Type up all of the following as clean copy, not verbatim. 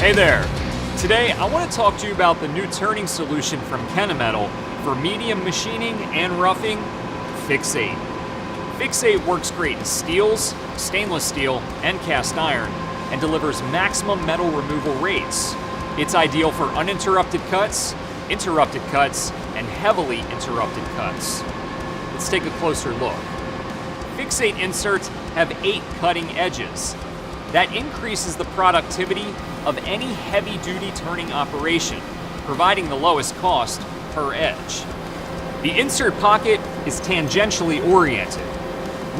Hey there! Today I want to talk to you about the new turning solution from Kennametal for medium machining and roughing, FIX8. FIX8 works great in steels, stainless steel, and cast iron, and delivers maximum metal removal rates. It's ideal for uninterrupted cuts, interrupted cuts, and heavily interrupted cuts. Let's take a closer look. FIX8 inserts have 8 cutting edges. That increases the productivity of any heavy-duty turning operation, providing the lowest cost per edge. The insert pocket is tangentially oriented.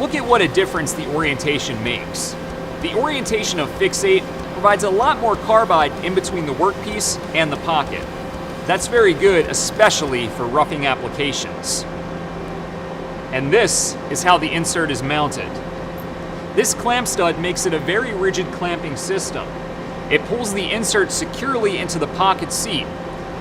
Look at what a difference the orientation makes. The orientation of FIX8 provides a lot more carbide in between the workpiece and the pocket. That's very good, especially for roughing applications. And this is how the insert is mounted. This clamp stud makes it a very rigid clamping system. It pulls the insert securely into the pocket seat,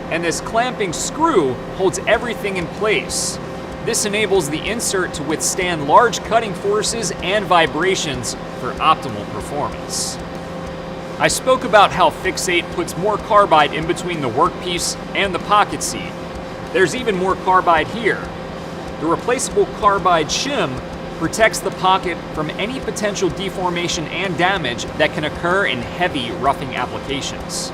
and this clamping screw holds everything in place. This enables the insert to withstand large cutting forces and vibrations for optimal performance. I spoke about how FIX8 puts more carbide in between the workpiece and the pocket seat. There's even more carbide here. The replaceable carbide shim protects the pocket from any potential deformation and damage that can occur in heavy roughing applications.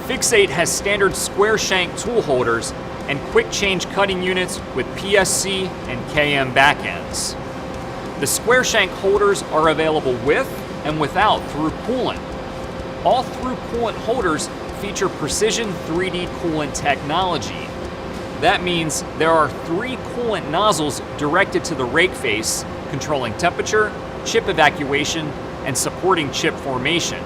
FIX8 has standard square shank tool holders and quick change cutting units with PSC and KM backends. The square shank holders are available with and without through coolant. All through coolant holders feature precision 3D coolant technology. That means there are 3 coolant nozzles directed to the rake face, controlling temperature, chip evacuation, and supporting chip formation.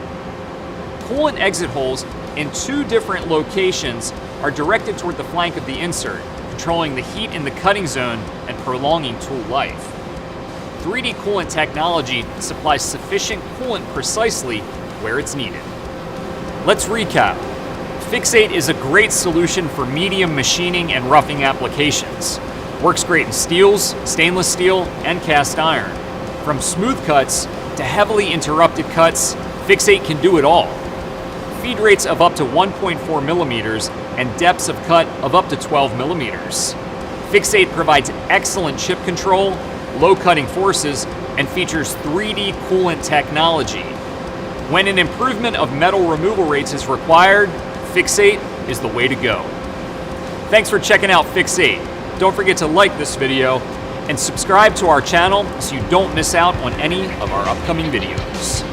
Coolant exit holes in 2 different locations are directed toward the flank of the insert, controlling the heat in the cutting zone and prolonging tool life. 3D coolant technology supplies sufficient coolant precisely where it's needed. Let's recap. FIX8 is a great solution for medium machining and roughing applications. Works great in steels, stainless steel, and cast iron. From smooth cuts to heavily interrupted cuts, FIX8 can do it all. Feed rates of up to 1.4 millimeters and depths of cut of up to 12 millimeters. FIX8 provides excellent chip control, low cutting forces, and features 3D coolant technology. When an improvement of metal removal rates is required, FIX8 is the way to go. Thanks for checking out FIX8. Don't forget to like this video and subscribe to our channel so you don't miss out on any of our upcoming videos.